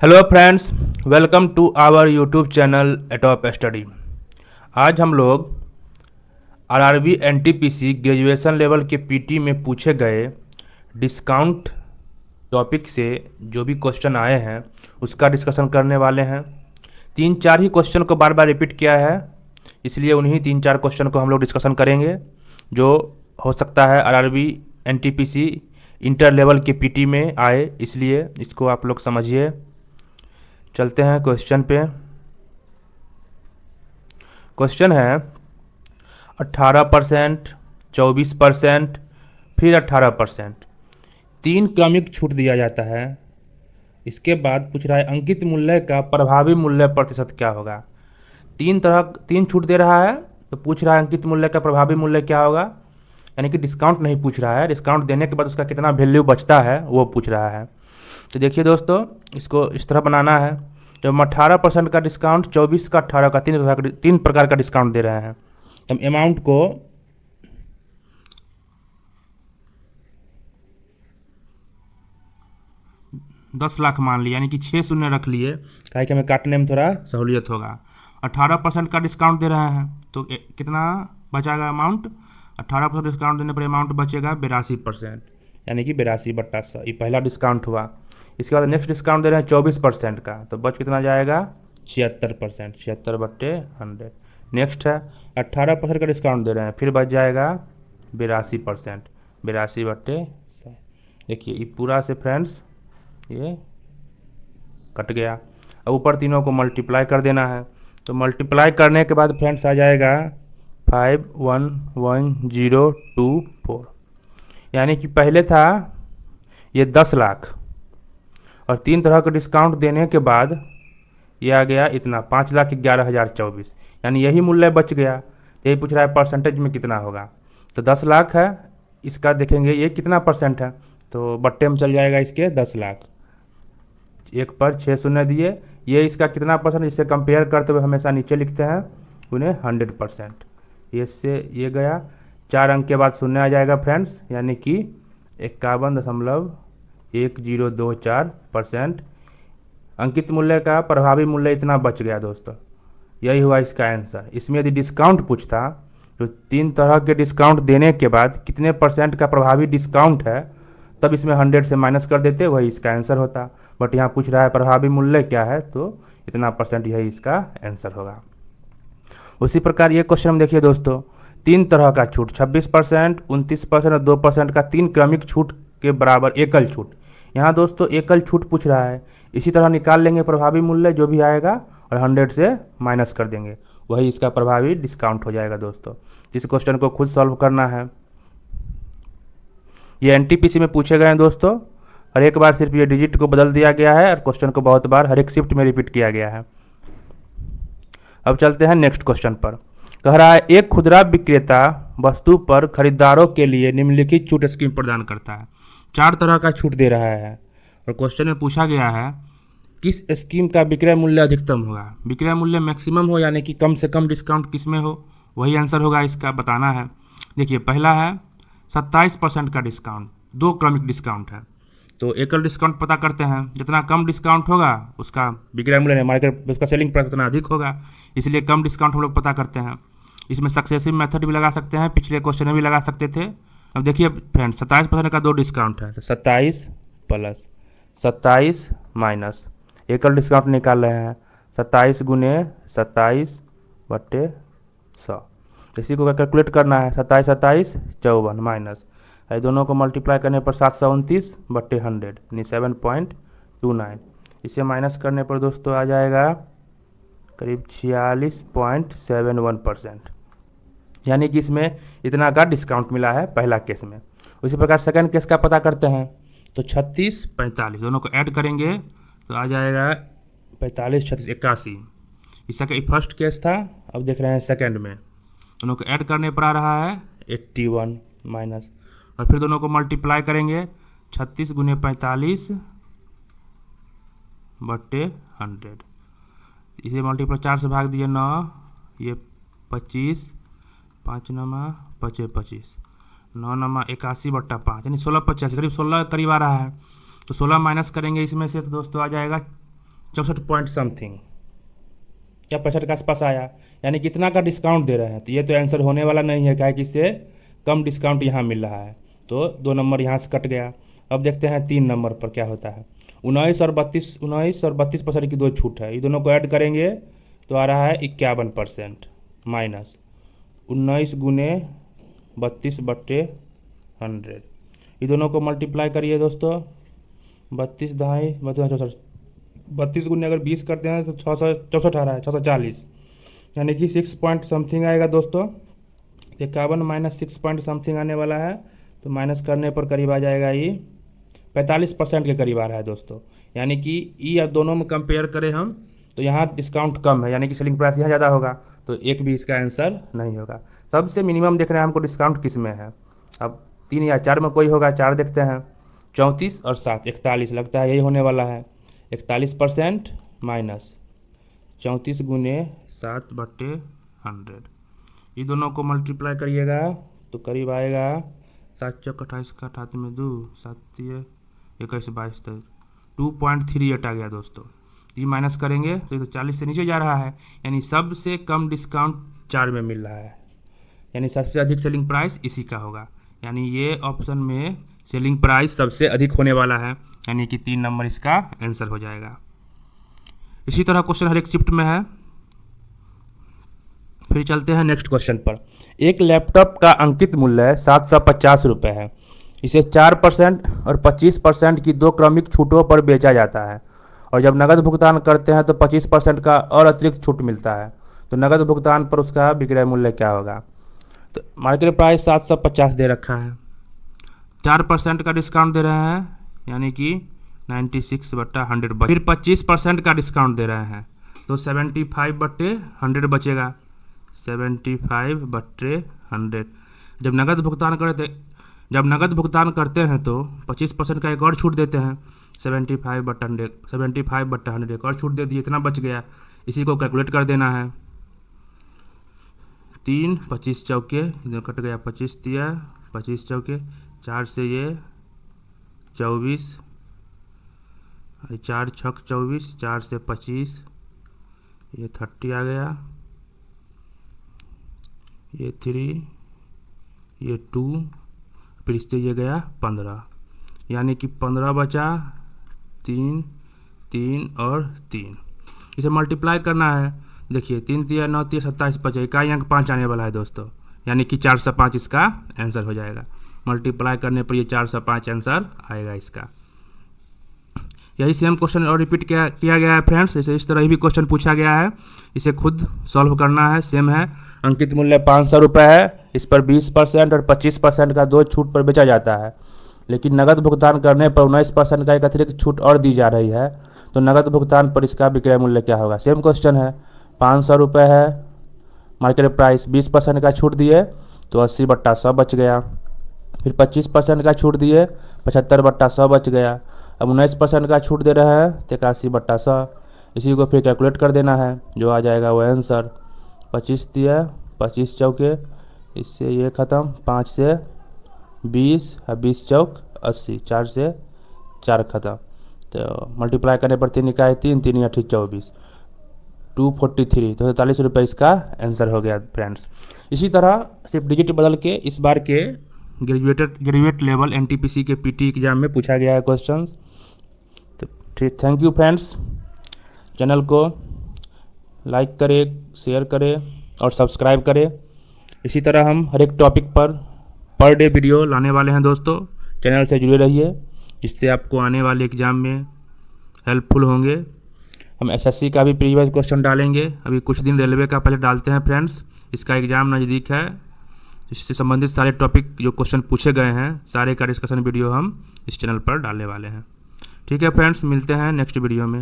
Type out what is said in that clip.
Hello friends, welcome to our YouTube channel atop study. आज हम लोग आरआरबी एनटीपीसी ग्रेजुएशन लेवल के PT में पूछे गए डिस्काउंट टॉपिक से जो भी क्वेश्चन आए हैं उसका डिस्कशन करने वाले हैं। तीन चार ही क्वेश्चन को बार बार रिपीट किया है, इसलिए उन्हीं तीन चार क्वेश्चन को हम लोग डिस्कशन करेंगे जो हो सकता है आरआरबी एनटीपीसी इंटर लेवल के पीटी में आए, इसलिए इसको आप लोग समझिए। चलते हैं क्वेश्चन पे। क्वेश्चन है 18%, 24%, फिर 18%, तीन क्रमिक छूट दिया जाता है। इसके बाद पूछ रहा है अंकित मूल्य का प्रभावी मूल्य प्रतिशत क्या होगा। तीन छूट दे रहा है तो पूछ रहा है अंकित मूल्य का प्रभावी मूल्य क्या होगा, यानी कि डिस्काउंट नहीं पूछ रहा है, डिस्काउंट देने के बाद उसका कितना वैल्यू बचता है वो पूछ रहा है। तो देखिए दोस्तों, इसको इस तरह बनाना है। जब हम 18% का डिस्काउंट, 24 का, 18 का, तीन प्रकार का डिस्काउंट दे रहे हैं, तो हम अमाउंट को दस लाख मान लिया, यानी कि 6 शून्य रख लिए, काहे कि हमें काटने में थोड़ा सहूलियत होगा। 18% का डिस्काउंट दे रहे हैं तो कितना बचाएगा अमाउंट। 18% डिस्काउंट देने पर अमाउंट बचेगा 82%, यानी कि 82/100। ये पहला डिस्काउंट हुआ। इसके बाद नेक्स्ट डिस्काउंट दे रहे हैं 24% का, तो बच कितना जाएगा 76%, 76/100। नेक्स्ट है 18% का डिस्काउंट दे रहे हैं, फिर बच जाएगा 82%, 82/100। देखिए ये पूरा से फ्रेंड्स ये कट गया। अब ऊपर तीनों को मल्टीप्लाई कर देना है, तो मल्टीप्लाई करने के बाद फ्रेंड्स आ जाएगा 511,024, यानी कि पहले था ये 10 लाख और तीन तरह का डिस्काउंट देने के बाद ये आ गया इतना 5,11,024, यानी यही मूल्य बच गया। यही पूछ रहा है परसेंटेज में कितना होगा। तो 10 लाख है, इसका देखेंगे ये कितना परसेंट है, तो बट्टे में चल जाएगा इसके 10 लाख। एक पर 6 शून्य दिए, ये इसका कितना परसेंट, इससे कंपेयर करते हुए हमेशा नीचे लिखते हैं उन्हें 100%। इससे ये गया 4 अंक के बाद शून्य आ जाएगा फ्रेंड्स, यानी कि 51.1024%। अंकित मूल्य का प्रभावी मूल्य इतना बच गया दोस्तों, यही हुआ इसका आंसर। इसमें यदि डिस्काउंट पूछता तो तीन तरह के डिस्काउंट देने के बाद कितने परसेंट का प्रभावी डिस्काउंट है, तब इसमें 100 से माइनस कर देते, वही इसका आंसर होता। बट यहाँ पूछ रहा है प्रभावी मूल्य क्या है, तो इतना परसेंट यही इसका आंसर होगा। उसी प्रकार ये क्वेश्चन में देखिए दोस्तों, तीन तरह का छूट 26%, 29% और 2% का तीन क्रमिक छूट के बराबर एकल छूट। यहाँ दोस्तों एकल छूट पूछ रहा है, इसी तरह निकाल लेंगे प्रभावी मूल्य जो भी आएगा और 100 से माइनस कर देंगे, वही इसका प्रभावी डिस्काउंट हो जाएगा दोस्तों। इस क्वेश्चन को खुद सॉल्व करना है। ये एनटीपीसी में पूछे गए हैं दोस्तों, हर एक बार सिर्फ ये डिजिट को बदल दिया गया है और क्वेश्चन को बहुत बार हर एक शिफ्ट में रिपीट किया गया है। अब चलते हैं नेक्स्ट क्वेश्चन पर। कह रहा है एक खुदरा विक्रेता वस्तु पर खरीदारों के लिए निम्नलिखित छूट स्कीम प्रदान करता है। 4 तरह का छूट दे रहा है और क्वेश्चन में पूछा गया है किस स्कीम का विक्रय मूल्य अधिकतम होगा। विक्रय मूल्य मैक्सिमम हो, यानी कि कम से कम डिस्काउंट किस में हो, वही आंसर होगा, इसका बताना है। देखिए पहला है 27% का डिस्काउंट, 2 क्रमिक डिस्काउंट है। तो एकल डिस्काउंट पता करते हैं, जितना कम डिस्काउंट होगा उसका विक्रय मूल्य मार्केट उसका सेलिंग प्राइस उतना अधिक होगा, इसलिए कम डिस्काउंट हम लोग पता करते हैं। इसमें सक्सेसिव मेथड भी लगा सकते हैं, पिछले क्वेश्चन में भी लगा सकते थे। अब देखिए फ्रेंड 27% का 2 डिस्काउंट है, तो 27 प्लस 27 माइनस एकल डिस्काउंट निकाल रहे हैं 27 गुने 27/100। इसी को कैलकुलेट करना है, 27 27 54 माइनस ये दोनों को मल्टीप्लाई करने पर 729/100 यानी 7.29। इसे माइनस करने पर दोस्तों आ जाएगा करीब 46.71%, यानी कि इसमें इतना का डिस्काउंट मिला है पहला केस में। उसी प्रकार सेकंड केस का पता करते हैं, तो 36 45 दोनों को ऐड करेंगे तो आ जाएगा 45 36 81। इसका फर्स्ट केस था, अब देख रहे हैं सेकंड में, दोनों को ऐड करने पर आ रहा है 81 माइनस, और फिर दोनों को मल्टीप्लाई करेंगे 36 गुने 45/100। इसे मल्टीप्लाई 4 से भाग दिए 9, ये 25, 5 नमा 25, 9 नमा 81/5, यानी 16 85 करीब 16 करीब आ रहा है। तो 16 माइनस करेंगे इसमें से, तो दोस्तों आ जाएगा 64 पॉइंट समथिंग, क्या 65 के आसपास आया, यानी कितना का डिस्काउंट दे रहे हैं। तो ये तो आंसर होने वाला नहीं है, क्या है कि इससे कम डिस्काउंट यहाँ मिल रहा है, तो 2 नंबर यहाँ से कट गया। अब देखते हैं 3 नंबर पर क्या होता है। 19 और 32% की 2 छूट है, ये दोनों को ऐड करेंगे तो आ रहा है 51% माइनस 19 गुने 32/100। ये दोनों को मल्टीप्लाई करिए दोस्तों, 32 ढाई 32 गुने अगर 20 करते हैं तो 664 आ रहा है, 640, यानी कि 6 पॉइंट समथिंग आएगा दोस्तों। 51 माइनस 6 पॉइंट समथिंग आने वाला है, तो माइनस करने पर करीब आ जाएगा ये 45% के करीब आ रहा है दोस्तों। यानी कि ये अब दोनों में कंपेयर करें हम तो यहाँ डिस्काउंट कम है, यानी कि सेलिंग प्राइस यहाँ ज़्यादा होगा, तो एक भी इसका आंसर नहीं होगा। सबसे मिनिमम देख रहे हैं हमको डिस्काउंट किस में है। अब 3 या 4 में कोई होगा, 4 देखते हैं। 34 और 7 41, लगता है यही होने वाला है। 41% माइनस 34 गुने 7/100, ये दोनों को मल्टीप्लाई करिएगा तो करीब आएगा 7 चौक 28 का 28 में 2 7 21 22 23, 2.38 आ गया दोस्तों। ये माइनस करेंगे तो ये तो 40 से नीचे जा रहा है, यानी सबसे कम डिस्काउंट 4 में मिल रहा है, यानी सबसे अधिक सेलिंग प्राइस इसी का होगा, यानी ये ऑप्शन में सेलिंग प्राइस सबसे अधिक होने वाला है, यानी कि 3 नंबर इसका आंसर हो जाएगा। इसी तरह क्वेश्चन हर एक शिफ्ट में है। फिर चलते हैं नेक्स्ट क्वेश्चन पर। एक लैपटॉप का अंकित मूल्य 750 रुपये है, इसे 4% और 25% की 2 क्रमिक छूटों पर बेचा जाता है, और जब नकद भुगतान करते हैं तो 25% का और अतिरिक्त छूट मिलता है, तो नकद भुगतान पर उसका विक्रय मूल्य क्या होगा। तो मार्केट प्राइस 750 दे रखा है, 4% का डिस्काउंट दे रहे हैं, यानी कि 96/100, फिर 25% का डिस्काउंट दे रहे हैं तो 75/100 बचेगा, 75/100। जब नकद भुगतान करते हैं तो 25% का एक और छूट देते हैं, 75/100 एक और छूट दे दिए, इतना बच गया। इसी को कैलकुलेट कर देना है। 3 25 चौके इधर कट गया, 25 दिया 25 चौके 4 से ये 24, 4 छक 24, 4 से 25, ये 30 आ गया, ये 3, ये 2, फिर इससे ये गया 15, यानी कि 15 बचा, 3 3 और 3, इसे मल्टीप्लाई करना है। देखिए 3 3 9 3 27 बचा, इकाई अंक 5 आने वाला है दोस्तों, यानी कि 405 इसका आंसर हो जाएगा। मल्टीप्लाई करने पर ये 405 आंसर आएगा इसका। यही सेम क्वेश्चन और रिपीट किया गया है फ्रेंड्स, इसे इस तरह ही भी क्वेश्चन पूछा गया है, इसे खुद सॉल्व करना है। सेम है, अंकित मूल्य 500 रुपये है, इस पर 20% और 25% का 2 छूट पर बेचा जाता है, लेकिन नकद भुगतान करने पर 19% का एक अतिरिक्त छूट और दी जा रही है, तो नकद भुगतान पर इसका विक्रय मूल्य क्या होगा। सेम क्वेश्चन है, 500 रुपये है, मार्केट प्राइस 20% का छूट दिए तो 80/100 बच गया, फिर 25% का छूट दिए 75/100 बच गया, अब 19% का छूट दे रहे हैं तो 81/100, इसी को फिर कैलकुलेट कर देना है, जो आ जाएगा वो आंसर। 25 दिया 25 चौके, इससे ये ख़त्म, 5 से 20 और 20 चौक 80, 4 से 4 ख़त्म, तो मल्टीप्लाई करने पर 3 इकाई 3 3 8 24, 243, तो 43 रुपये इसका आंसर हो गया फ्रेंड्स। इसी तरह सिर्फ डिजिट बदल के इस बार के ग्रेजुएट लेवल NTPC के PT एग्जाम में पूछा गया है क्वेश्चन। तो ठीक, थैंक यू फ्रेंड्स। चैनल को लाइक करें, शेयर करें और सब्सक्राइब करें। इसी तरह हम हर एक टॉपिक पर डे वीडियो लाने वाले हैं दोस्तों, चैनल से जुड़े रहिए, जिससे आपको आने वाले एग्ज़ाम में हेल्पफुल होंगे। हम SSC का भी प्रीवियस क्वेश्चन डालेंगे, अभी कुछ दिन रेलवे का पहले डालते हैं फ्रेंड्स, इसका एग्ज़ाम नज़दीक है, इससे संबंधित सारे टॉपिक जो क्वेश्चन पूछे गए हैं सारे का डिस्कशन वीडियो हम इस चैनल पर डालने वाले हैं। ठीक है फ्रेंड्स, मिलते हैं नेक्स्ट वीडियो में।